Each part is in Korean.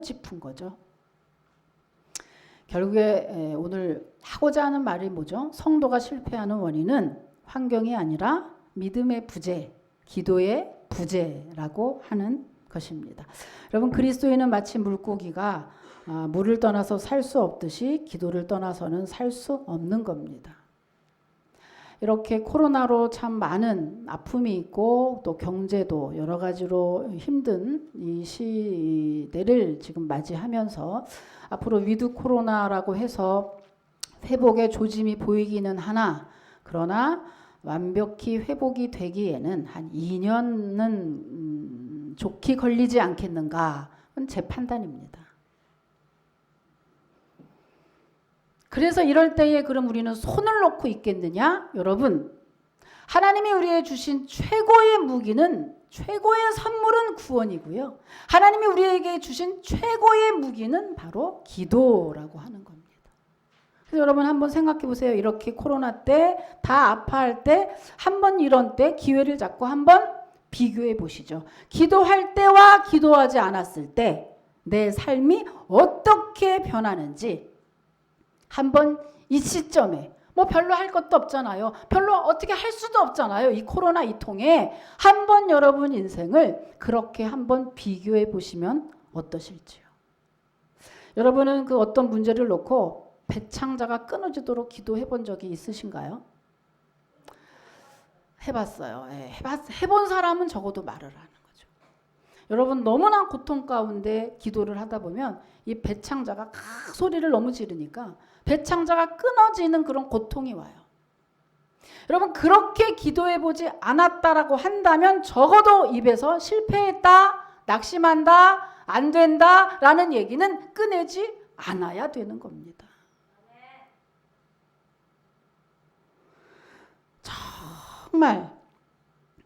짚은 거죠. 결국에 오늘 하고자 하는 말이 뭐죠? 성도가 실패하는 원인은 환경이 아니라 믿음의 부재, 기도의 부재라고 하는 것입니다. 여러분, 그리스도인은 마치 물고기가 물을 떠나서 살 수 없듯이 기도를 떠나서는 살 수 없는 겁니다. 이렇게 코로나로 참 많은 아픔이 있고 또 경제도 여러 가지로 힘든 이 시대를 지금 맞이하면서 앞으로 위드 코로나라고 해서 회복의 조짐이 보이기는 하나, 그러나 완벽히 회복이 되기에는 한 2년은 좋게 걸리지 않겠는가? 그건 제 판단입니다. 그래서 이럴 때에 그럼 우리는 손을 놓고 있겠느냐? 여러분, 하나님이 우리에게 주신 최고의 무기는, 최고의 선물은 구원이고요. 하나님이 우리에게 주신 최고의 무기는 바로 기도라고 하는 겁니다. 그래서 여러분 한번 생각해 보세요. 이렇게 코로나 때 다 아파할 때 한번 이런 때 기회를 잡고 한번 비교해 보시죠. 기도할 때와 기도하지 않았을 때 내 삶이 어떻게 변하는지 한번 이 시점에 뭐 별로 할 것도 없잖아요. 별로 어떻게 할 수도 없잖아요. 이 코로나 이 통에 한번 여러분 인생을 그렇게 한번 비교해 보시면 어떠실지요. 여러분은 그 어떤 문제를 놓고 배창자가 끊어지도록 기도해 본 적이 있으신가요? 해봤어요. 해본 사람은 적어도 말을 하는 거죠. 여러분, 너무나 고통 가운데 기도를 하다 보면 이 배창자가 소리를 너무 지르니까 배창자가 끊어지는 그런 고통이 와요. 여러분, 그렇게 기도해보지 않았다라고 한다면 적어도 입에서 실패했다, 낙심한다, 안 된다 라는 얘기는 꺼내지 않아야 되는 겁니다. 정말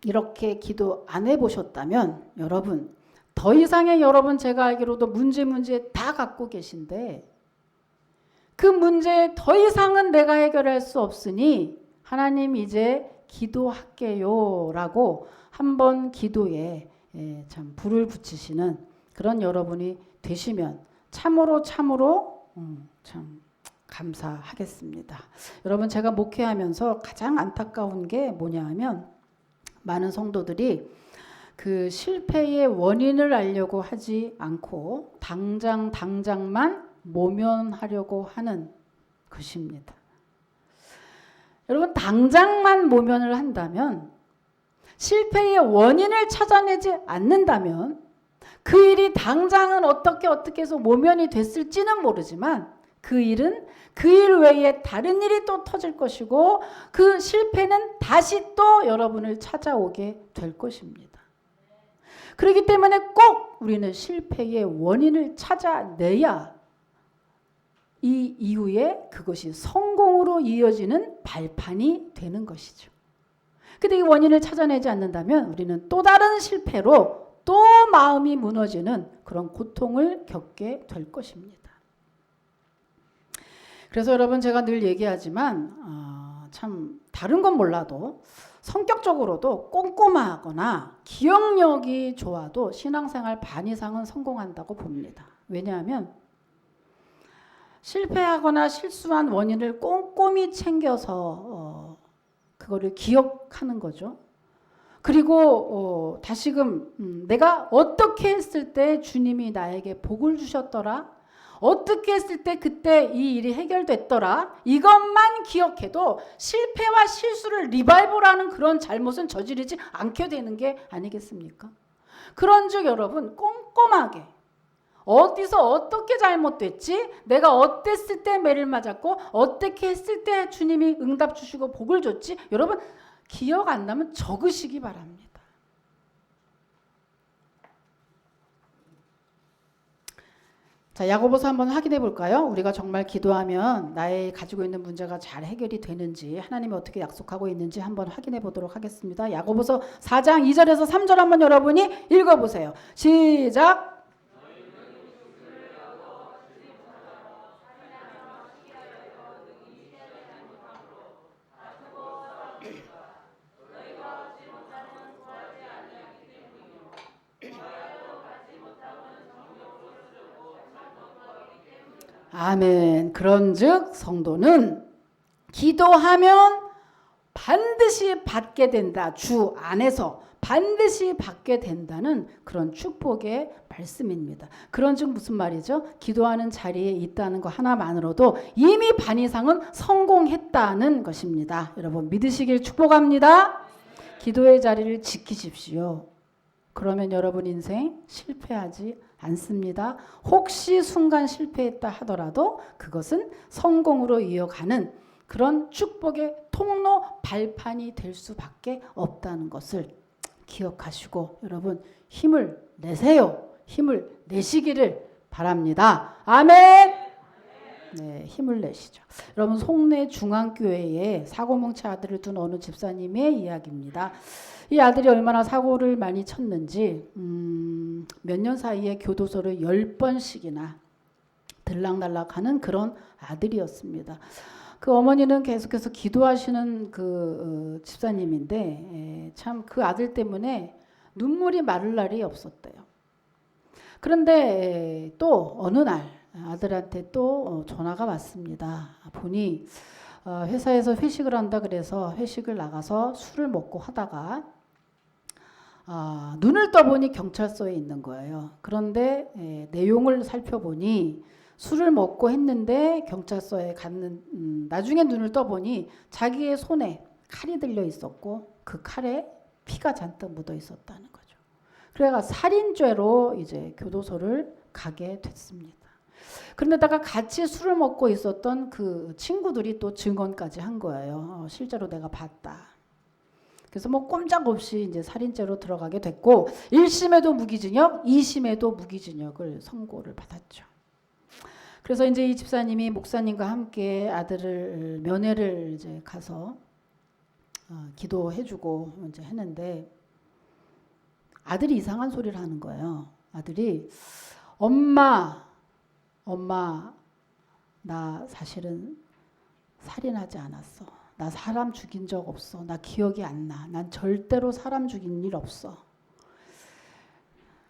이렇게 기도 안 해보셨다면 여러분, 더 이상의 여러분 제가 알기로도 문제 다 갖고 계신데 그 문제 더 이상은 내가 해결할 수 없으니 하나님 이제 기도할게요 라고 한번 기도에 참 불을 붙이시는 그런 여러분이 되시면 참으로 참 감사하겠습니다. 여러분, 제가 목회하면서 가장 안타까운 게 뭐냐 하면 많은 성도들이 그 실패의 원인을 알려고 하지 않고 당장만 모면하려고 하는 것입니다. 여러분, 당장만 모면을 한다면, 실패의 원인을 찾아내지 않는다면 그 일이 당장은 어떻게 해서 모면이 됐을지는 모르지만 그 일은 그 일 외에 다른 일이 또 터질 것이고 그 실패는 다시 또 여러분을 찾아오게 될 것입니다. 그렇기 때문에 꼭 우리는 실패의 원인을 찾아내야 이 이후에 그것이 성공으로 이어지는 발판이 되는 것이죠. 근데 이 원인을 찾아내지 않는다면 우리는 또 다른 실패로 또 마음이 무너지는 그런 고통을 겪게 될 것입니다. 그래서 여러분, 제가 늘 얘기하지만 참 다른 건 몰라도 성격적으로도 꼼꼼하거나 기억력이 좋아도 신앙생활 반 이상은 성공한다고 봅니다. 왜냐하면 실패하거나 실수한 원인을 꼼꼼히 챙겨서 그거를 기억하는 거죠. 그리고 다시금 내가 어떻게 했을 때 주님이 나에게 복을 주셨더라, 어떻게 했을 때 그때 이 일이 해결됐더라, 이것만 기억해도 실패와 실수를 리바이벌하는 그런 잘못은 저지르지 않게 되는 게 아니겠습니까? 그런즉 여러분, 꼼꼼하게 어디서 어떻게 잘못됐지, 내가 어땠을 때 매를 맞았고 어떻게 했을 때 주님이 응답 주시고 복을 줬지, 여러분 기억 안 나면 적으시기 바랍니다. 자, 야고보서 한번 확인해 볼까요? 우리가 정말 기도하면 나의 가지고 있는 문제가 잘 해결이 되는지, 하나님이 어떻게 약속하고 있는지 한번 확인해 보도록 하겠습니다. 야고보서 4장 2절에서 3절 한번 여러분이 읽어보세요. 시작. 아멘. 그런즉 성도는 기도하면 반드시 받게 된다. 주 안에서 반드시 받게 된다는 그런 축복의 말씀입니다. 그런즉 무슨 말이죠? 기도하는 자리에 있다는 거 하나만으로도 이미 반 이상은 성공했다는 것입니다. 여러분 믿으시길 축복합니다. 기도의 자리를 지키십시오. 그러면 여러분 인생 실패하지 않습니다. 혹시 순간 실패했다 하더라도 그것은 성공으로 이어가는 그런 축복의 통로 발판이 될 수밖에 없다는 것을 기억하시고 여러분 힘을 내세요. 힘을 내시기를 바랍니다. 아멘. 네, 힘을 내시죠. 여러분 송내 중앙교회에 사고뭉치 아들을 둔 어느 집사님의 이야기입니다. 이 아들이 얼마나 사고를 많이 쳤는지 몇 년 사이에 교도소를 10번씩이나 들락날락하는 그런 아들이었습니다. 그 어머니는 계속해서 기도하시는 그 집사님인데 참 그 아들 때문에 눈물이 마를 날이 없었대요. 그런데 또 어느 날 아들한테 또 전화가 왔습니다. 보니 회사에서 회식을 한다 그래서 회식을 나가서 술을 먹고 하다가 눈을 떠보니 경찰서에 있는 거예요. 그런데 내용을 살펴보니 술을 먹고 했는데 경찰서에 갔는 나중에 눈을 떠보니 자기의 손에 칼이 들려 있었고 그 칼에 피가 잔뜩 묻어 있었다는 거죠. 그래가 살인죄로 이제 교도소를 가게 됐습니다. 그런데다가 같이 술을 먹고 있었던 그 친구들이 또 증언까지 한 거예요. 실제로 내가 봤다. 그래서 뭐 꼼짝없이 이제 살인죄로 들어가게 됐고 1심에도 무기징역, 2심에도 무기징역을 선고를 받았죠. 그래서 이제 이 집사님이 목사님과 함께 아들을 면회를 이제 가서 기도해주고 이제 했는데 아들이 이상한 소리를 하는 거예요. 아들이 엄마 나 사실은 살인하지 않았어. 나 사람 죽인 적 없어. 나 기억이 안 나. 난 절대로 사람 죽인 일 없어.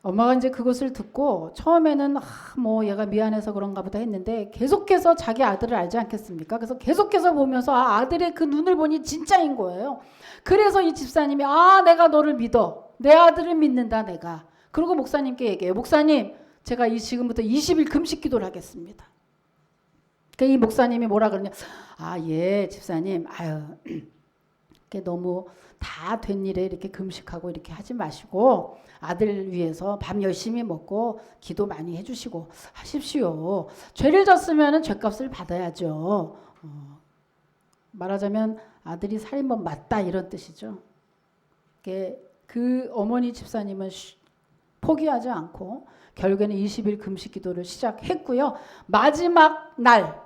엄마가 이제 그것을 듣고 처음에는 뭐 얘가 미안해서 그런가 보다 했는데 계속해서 자기 아들을 알지 않겠습니까? 그래서 계속해서 보면서 아들의 그 눈을 보니 진짜인 거예요. 그래서 이 집사님이 내가 너를 믿어. 내 아들을 믿는다 내가. 그리고 목사님께 얘기해요. 목사님 제가 지금부터 20일 금식 기도를 하겠습니다. 그러니까 이 목사님이 뭐라 그러냐. 예 집사님 이렇게 너무 다 된 일에 이렇게 금식하고 이렇게 하지 마시고 아들 위해서 밥 열심히 먹고 기도 많이 해주시고 하십시오. 죄를 졌으면 죄값을 받아야죠. 말하자면 아들이 살인범 맞다 이런 뜻이죠. 그 어머니 집사님은 포기하지 않고 결국에는 20일 금식 기도를 시작했고요. 마지막 날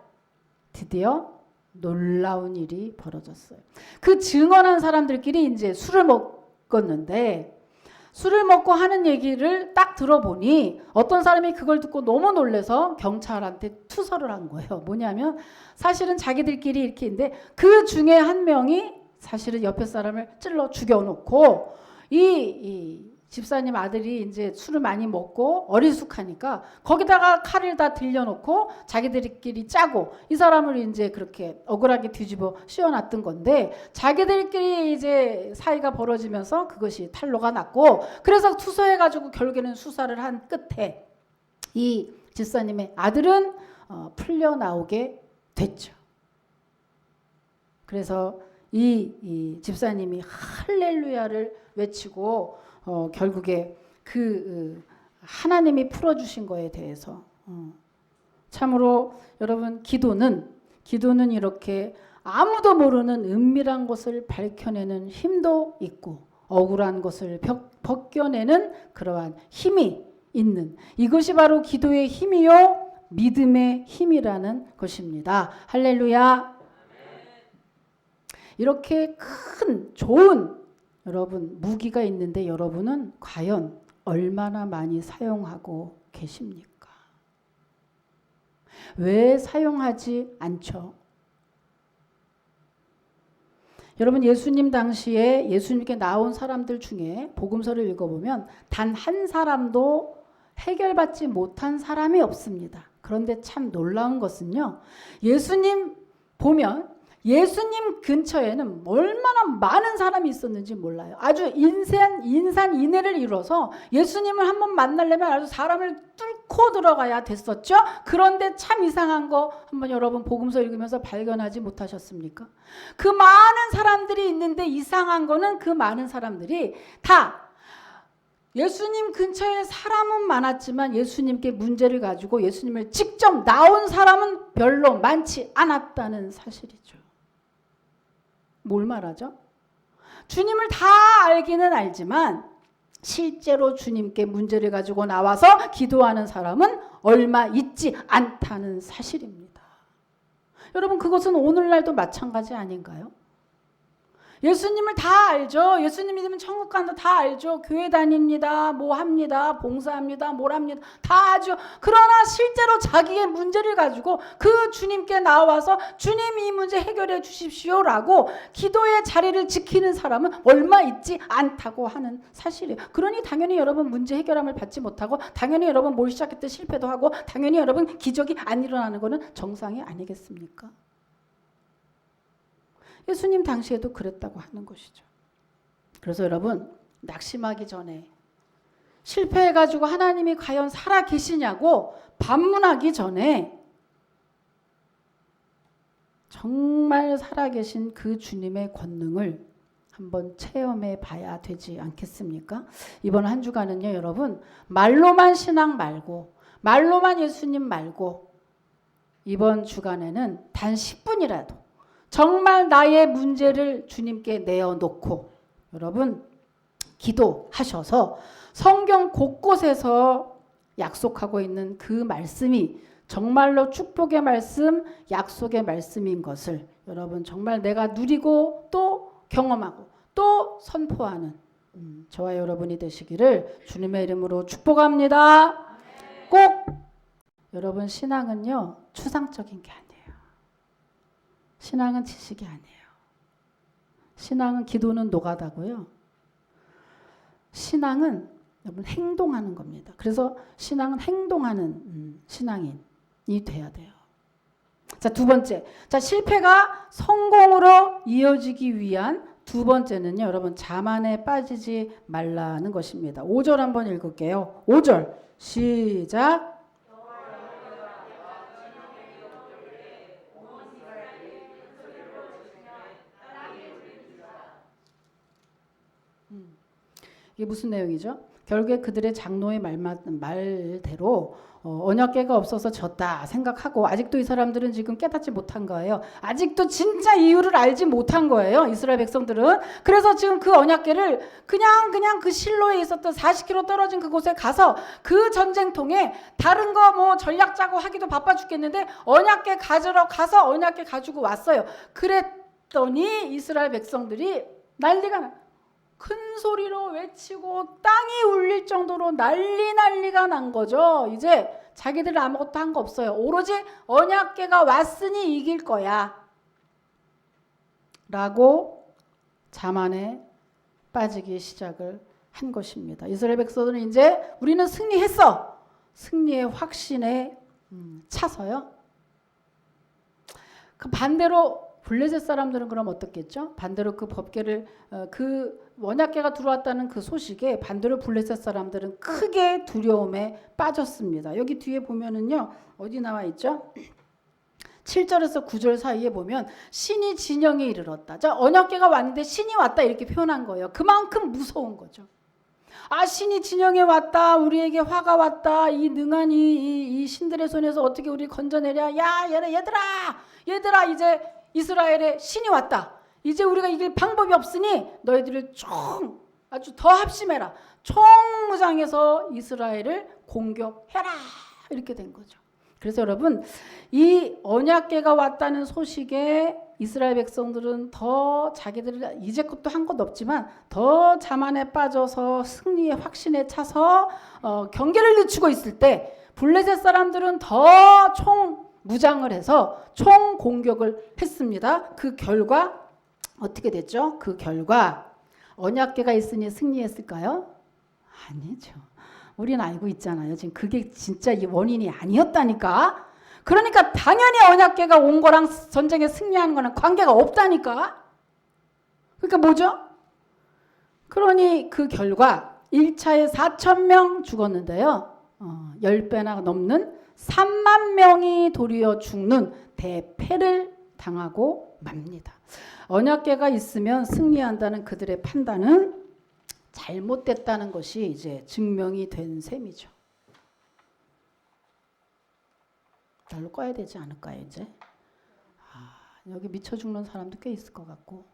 드디어 놀라운 일이 벌어졌어요. 그 증언한 사람들끼리 이제 술을 먹었는데 술을 먹고 하는 얘기를 딱 들어보니 어떤 사람이 그걸 듣고 너무 놀라서 경찰한테 투서를 한 거예요. 뭐냐면 사실은 자기들끼리 이렇게 있는데 그 중에 한 명이 사실은 옆에 사람을 찔러 죽여놓고 이 집사님 아들이 이제 술을 많이 먹고 어리숙하니까 거기다가 칼을 다 들려놓고 자기들끼리 짜고 이 사람을 이제 그렇게 억울하게 뒤집어 씌워놨던 건데 자기들끼리 이제 사이가 벌어지면서 그것이 탄로가 났고 그래서 투서해가지고 결국에는 수사를 한 끝에 이 집사님의 아들은 풀려 나오게 됐죠. 그래서 이 집사님이 할렐루야를 외치고 결국에 그 하나님이 풀어주신 거에 대해서 참으로 여러분 기도는 이렇게 아무도 모르는 은밀한 것을 밝혀내는 힘도 있고 억울한 것을 벗겨내는 그러한 힘이 있는 이것이 바로 기도의 힘이요 믿음의 힘이라는 것입니다. 할렐루야. 이렇게 큰 좋은 여러분 무기가 있는데 여러분은 과연 얼마나 많이 사용하고 계십니까? 왜 사용하지 않죠? 여러분 예수님 당시에 예수님께 나온 사람들 중에 복음서를 읽어보면 단 한 사람도 해결받지 못한 사람이 없습니다. 그런데 참 놀라운 것은요. 예수님 보면 예수님 근처에는 얼마나 많은 사람이 있었는지 몰라요. 아주 인산인해를 이뤄서 예수님을 한번 만나려면 아주 사람을 뚫고 들어가야 됐었죠. 그런데 참 이상한 거 한번 여러분 복음서 읽으면서 발견하지 못하셨습니까? 그 많은 사람들이 있는데 이상한 거는 그 많은 사람들이 다 예수님 근처에 사람은 많았지만 예수님께 문제를 가지고 예수님을 직접 나온 사람은 별로 많지 않았다는 사실이죠. 뭘 말하죠? 주님을 다 알기는 알지만 실제로 주님께 문제를 가지고 나와서 기도하는 사람은 얼마 있지 않다는 사실입니다. 여러분 그것은 오늘날도 마찬가지 아닌가요? 예수님을 다 알죠. 예수님 믿으면 천국 간다 다 알죠. 교회 다닙니다. 뭐 합니다. 봉사합니다. 뭘 합니다. 다 아죠. 그러나 실제로 자기의 문제를 가지고 그 주님께 나와서 주님 이 문제 해결해 주십시오라고 기도의 자리를 지키는 사람은 얼마 있지 않다고 하는 사실이에요. 그러니 당연히 여러분 문제 해결함을 받지 못하고 당연히 여러분 뭘 시작할 때 실패도 하고 당연히 여러분 기적이 안 일어나는 것은 정상이 아니겠습니까? 예수님 당시에도 그랬다고 하는 것이죠. 그래서 여러분 낙심하기 전에 실패해가지고 하나님이 과연 살아계시냐고 반문하기 전에 정말 살아계신 그 주님의 권능을 한번 체험해 봐야 되지 않겠습니까? 이번 한 주간은요 여러분 말로만 신앙 말고 말로만 예수님 말고 이번 주간에는 단 10분이라도 정말 나의 문제를 주님께 내어놓고 여러분 기도하셔서 성경 곳곳에서 약속하고 있는 그 말씀이 정말로 축복의 말씀, 약속의 말씀인 것을 여러분 정말 내가 누리고 또 경험하고 또 선포하는 저와 여러분이 되시기를 주님의 이름으로 축복합니다. 꼭 여러분 신앙은요 추상적인 게 아니에요. 신앙은 지식이 아니에요. 신앙은 기도는 노가다고요. 신앙은 여러분 행동하는 겁니다. 그래서 신앙은 행동하는 신앙인이 돼야 돼요. 자, 두 번째. 자, 실패가 성공으로 이어지기 위한 두 번째는요. 여러분 자만에 빠지지 말라는 것입니다. 5절 한번 읽을게요. 5절 시작. 이게 무슨 내용이죠? 결국에 그들의 장로의 말대로 언약궤가 없어서 졌다 생각하고 아직도 이 사람들은 지금 깨닫지 못한 거예요. 아직도 진짜 이유를 알지 못한 거예요. 이스라엘 백성들은. 그래서 지금 그 언약궤를 그냥 그 실로에 있었던 40km 떨어진 그곳에 가서 그 전쟁통에 다른 거 뭐 전략 짜고 하기도 바빠 죽겠는데 언약궤 가지러 가서 언약궤 가지고 왔어요. 그랬더니 이스라엘 백성들이 난리가 나. 큰 소리로 외치고 땅이 울릴 정도로 난리가 난 거죠. 이제 자기들 아무것도 한 거 없어요. 오로지 언약궤가 왔으니 이길 거야 라고 자만에 빠지기 시작을 한 것입니다. 이스라엘 백성들은 이제 우리는 승리했어. 승리의 확신에 차서요. 그 반대로 블레셋 사람들은 그럼 어떻겠죠? 반대로 그 법궤를 그 언약궤가 들어왔다는 그 소식에 반대로 블레셋 사람들은 크게 두려움에 빠졌습니다. 여기 뒤에 보면은요. 어디 나와 있죠? 7절에서 9절 사이에 보면 신이 진영에 이르렀다. 자, 언약궤가 왔는데 신이 왔다 이렇게 표현한 거예요. 그만큼 무서운 거죠. 아, 신이 진영에 왔다. 우리에게 화가 왔다. 이 능한 이 신들의 손에서 어떻게 우리 건져내랴. 야, 얘들아 이제 이스라엘에 신이 왔다. 이제 우리가 이길 방법이 없으니 너희들을 아주 더 합심해라. 총무장해서 이스라엘을 공격해라. 이렇게 된 거죠. 그래서 여러분 이 언약궤가 왔다는 소식에 이스라엘 백성들은 더 자기들 이제껏도 한 것 없지만 더 자만에 빠져서 승리의 확신에 차서 경계를 늦추고 있을 때 블레셋 사람들은 더 무장을 해서 총 공격을 했습니다. 그 결과 어떻게 됐죠? 그 결과 언약궤가 있으니 승리했을까요? 아니죠. 우리는 알고 있잖아요. 지금 그게 진짜 이 원인이 아니었다니까. 그러니까 당연히 언약궤가 온 거랑 전쟁에 승리하는 거랑 관계가 없다니까. 그러니까 뭐죠? 그러니 그 결과 1차에 4,000명 죽었는데요. 10배나 넘는 3만 명이 도리어 죽는 대패를 당하고 맙니다. 언약궤가 있으면 승리한다는 그들의 판단은 잘못됐다는 것이 이제 증명이 된 셈이죠. 날로 꺼야 되지 않을까요, 이제? 여기 미쳐 죽는 사람도 꽤 있을 것 같고.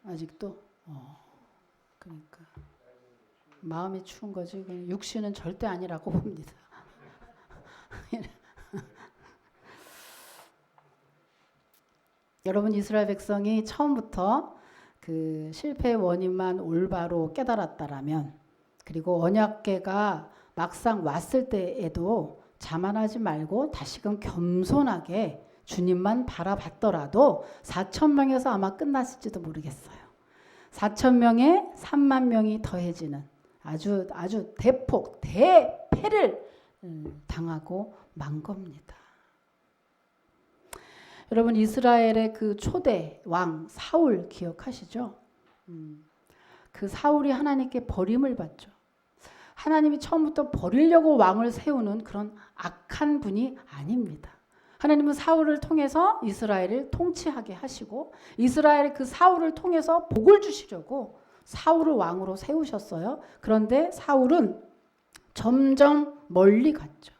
아직도? 그러니까 마음이 추운 거지. 육신은 절대 아니라고 봅니다. 여러분, 이스라엘 백성이 처음부터 그 실패의 원인만 올바로 깨달았다라면, 그리고 언약궤가 막상 왔을 때에도 자만하지 말고 다시금 겸손하게 주님만 바라봤더라도 4,000명에서 아마 끝났을지도 모르겠어요. 4,000명에 3만 명이 더해지는 아주 대폭 대패를 당하고 만 겁니다. 여러분, 이스라엘의 그 초대 왕 사울 기억하시죠? 그 사울이 하나님께 버림을 받죠. 하나님이 처음부터 버리려고 왕을 세우는 그런 악한 분이 아닙니다. 하나님은 사울을 통해서 이스라엘을 통치하게 하시고, 이스라엘 그 사울을 통해서 복을 주시려고 사울을 왕으로 세우셨어요. 그런데 사울은 점점 멀리 갔죠.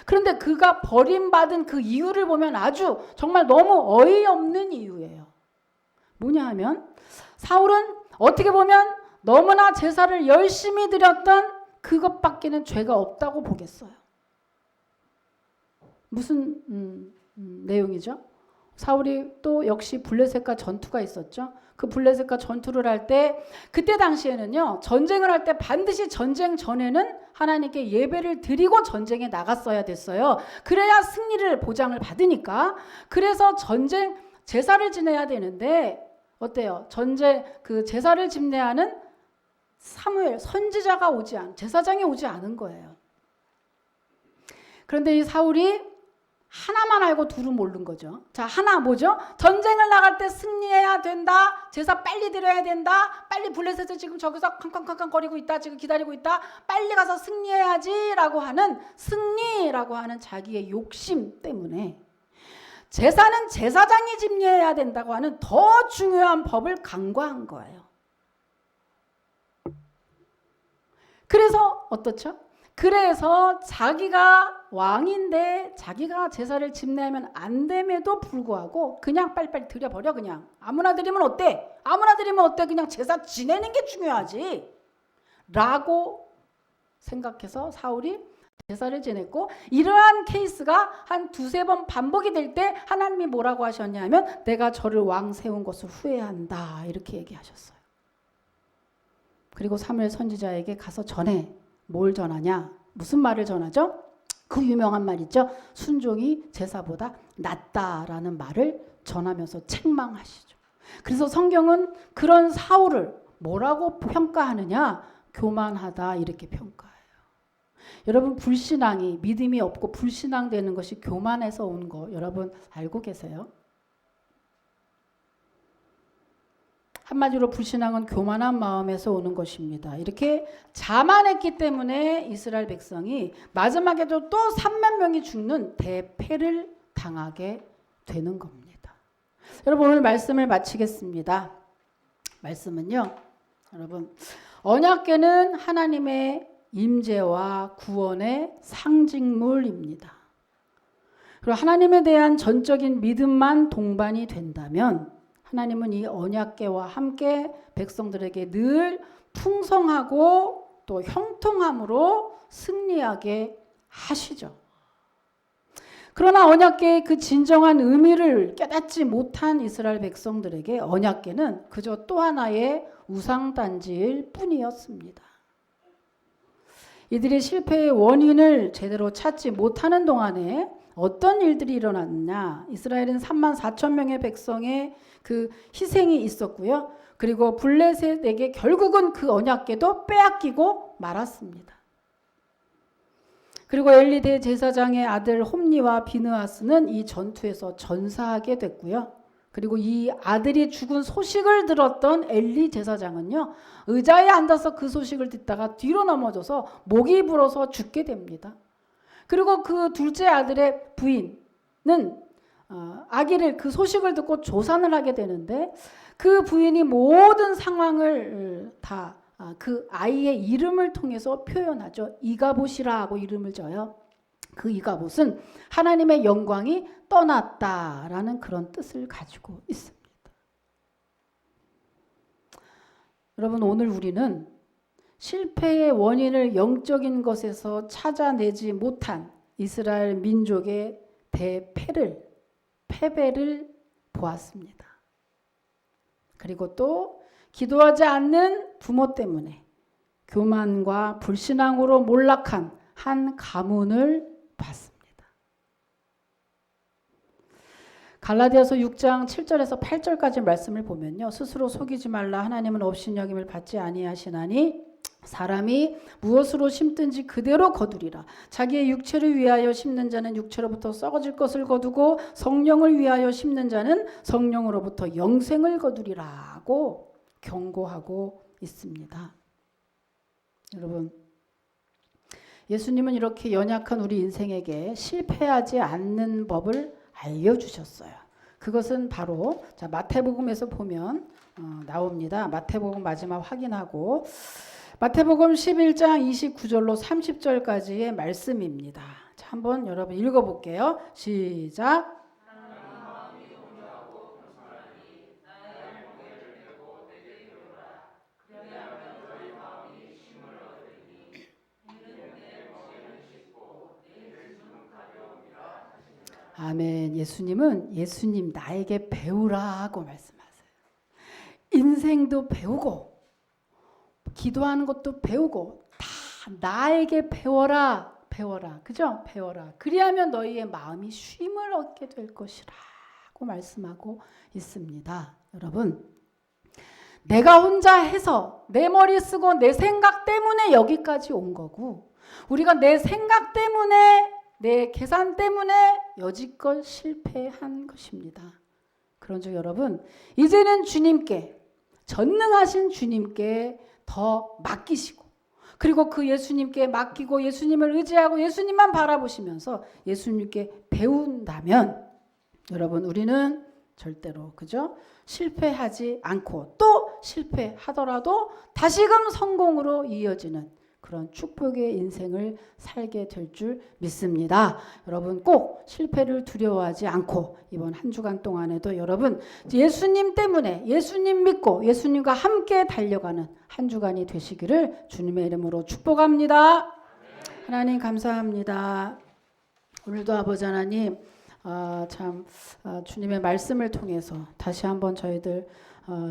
그런데 그가 버림받은 그 이유를 보면 아주 정말 너무 어이없는 이유예요. 뭐냐 하면, 사울은 어떻게 보면 너무나 제사를 열심히 드렸던 그것밖에는 죄가 없다고 보겠어요. 무슨 내용이죠? 사울이 또 역시 블레셋과 전투가 있었죠. 그 블레셋과 전투를 할 때, 그때 당시에는요, 전쟁을 할 때 반드시 전쟁 전에는 하나님께 예배를 드리고 전쟁에 나갔어야 됐어요. 그래야 승리를 보장을 받으니까. 그래서 전쟁 제사를 지내야 되는데 어때요? 그 제사를 집례하는 사무엘 선지자가 제사장이 오지 않은 거예요. 그런데 이 사울이 하나만 알고 둘은 모르는 거죠. 자, 하나 뭐죠? 전쟁을 나갈 때 승리해야 된다. 제사 빨리 드려야 된다. 빨리 블레셋을 지금 저기서 캉캉캉캉거리고 있다. 지금 기다리고 있다. 빨리 가서 승리해야지라고 하는, 승리라고 하는 자기의 욕심 때문에 제사는 제사장이 집례해야 된다고 하는 더 중요한 법을 간과한 거예요. 그래서 어떻죠? 그래서 자기가 왕인데 자기가 제사를 집례하면 안 됨에도 불구하고 그냥 빨리빨리 드려버려. 그냥 아무나 드리면 어때? 아무나 드리면 어때? 그냥 제사 지내는 게 중요하지 라고 생각해서 사울이 제사를 지냈고, 이러한 케이스가 한 2-3번 반복이 될 때 하나님이 뭐라고 하셨냐면, 내가 저를 왕 세운 것을 후회한다 이렇게 얘기하셨어요. 그리고 사무엘 선지자에게 가서 전해. 뭘 전하냐? 무슨 말을 전하죠? 그 유명한 말 있죠. 순종이 제사보다 낫다라는 말을 전하면서 책망하시죠. 그래서 성경은 그런 사울을 뭐라고 평가하느냐? 교만하다 이렇게 평가해요. 여러분, 불신앙이, 믿음이 없고 불신앙되는 것이 교만에서 온 거 여러분 알고 계세요? 한마디로 불신앙은 교만한 마음에서 오는 것입니다. 이렇게 자만했기 때문에 이스라엘 백성이 마지막에도 또 3만 명이 죽는 대패를 당하게 되는 겁니다. 여러분, 오늘 말씀을 마치겠습니다. 말씀은요, 여러분, 언약궤는 하나님의 임재와 구원의 상징물입니다. 그리고 하나님에 대한 전적인 믿음만 동반이 된다면 하나님은 이 언약궤와 함께 백성들에게 늘 풍성하고 또 형통함으로 승리하게 하시죠. 그러나 언약궤의 그 진정한 의미를 깨닫지 못한 이스라엘 백성들에게 언약궤는 그저 또 하나의 우상단지일 뿐이었습니다. 이들이 실패의 원인을 제대로 찾지 못하는 동안에 어떤 일들이 일어났냐? 이스라엘은 34,000명의 백성의 그 희생이 있었고요. 그리고 블레셋에게 결국은 그 언약궤도 빼앗기고 말았습니다. 그리고 엘리 대제사장의 아들 홈니와 비느하스는 이 전투에서 전사하게 됐고요. 그리고 이 아들이 죽은 소식을 들었던 엘리 제사장은요, 의자에 앉아서 그 소식을 듣다가 뒤로 넘어져서 목이 불어서 죽게 됩니다. 그리고 그 둘째 아들의 부인은 아기를 그 소식을 듣고 조산을 하게 되는데, 그 부인이 모든 상황을 다 그 아이의 이름을 통해서 표현하죠. 이가봇이라고 이름을 져요. 그 이가봇은 하나님의 영광이 떠났다라는 그런 뜻을 가지고 있습니다. 여러분, 오늘 우리는 실패의 원인을 영적인 것에서 찾아내지 못한 이스라엘 민족의 패배를 보았습니다. 그리고 또 기도하지 않는 부모 때문에 교만과 불신앙으로 몰락한 한 가문을 봤습니다. 갈라디아서 6장 7절에서 8절까지 말씀을 보면요, 스스로 속이지 말라. 하나님은 업신여김을 받지 아니하시나니 사람이 무엇으로 심든지 그대로 거두리라. 자기의 육체를 위하여 심는 자는 육체로부터 썩어질 것을 거두고 성령을 위하여 심는 자는 성령으로부터 영생을 거두리라고 경고하고 있습니다. 여러분, 예수님은 이렇게 연약한 우리 인생에게 실패하지 않는 법을 알려주셨어요. 그것은 바로 마태복음에서 보면 나옵니다. 마태복음 마지막 확인하고, 마태복음 11장 29절로 30절까지의 말씀입니다. 자, 한번 여러분 읽어볼게요. 시작. 아멘. 예수님은 예수님 나에게 배우라고 말씀하세요. 인생도 배우고 기도하는 것도 배우고 다 나에게 배워라. 그죠? 배워라. 그리하면 너희의 마음이 쉼을 얻게 될 것이라고 말씀하고 있습니다. 여러분, 내가 혼자 해서 내 머리 쓰고 내 생각 때문에 여기까지 온 거고, 우리가 내 생각 때문에 내 계산 때문에 여지껏 실패한 것입니다. 그런즉 여러분, 이제는 주님께, 전능하신 주님께 더 맡기시고, 그리고 그 예수님께 맡기고 예수님을 의지하고 예수님만 바라보시면서 예수님께 배운다면, 여러분, 우리는 절대로, 그죠? 실패하지 않고, 또 실패하더라도 다시금 성공으로 이어지는 그런 축복의 인생을 살게 될 줄 믿습니다. 여러분, 꼭 실패를 두려워하지 않고 이번 한 주간 동안에도 여러분 예수님 때문에, 예수님 믿고 예수님과 함께 달려가는 한 주간이 되시기를 주님의 이름으로 축복합니다. 하나님 감사합니다. 오늘도 아버지 하나님, 주님의 말씀을 통해서 다시 한번 저희들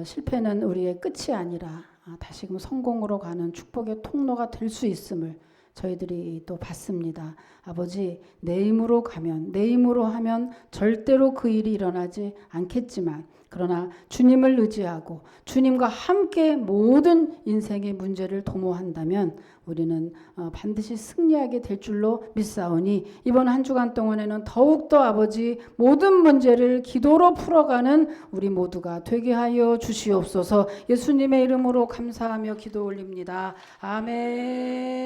실패는 우리의 끝이 아니라 다시금 성공으로 가는 축복의 통로가 될 수 있음을 저희들이 또 봤습니다. 아버지, 내 힘으로 가면, 내 힘으로 하면 절대로 그 일이 일어나지 않겠지만, 그러나 주님을 의지하고 주님과 함께 모든 인생의 문제를 도모한다면 우리는 반드시 승리하게 될 줄로 믿사오니, 이번 한 주간 동안에는 더욱더 아버지 모든 문제를 기도로 풀어가는 우리 모두가 되게 하여 주시옵소서. 예수님의 이름으로 감사하며 기도 올립니다. 아멘.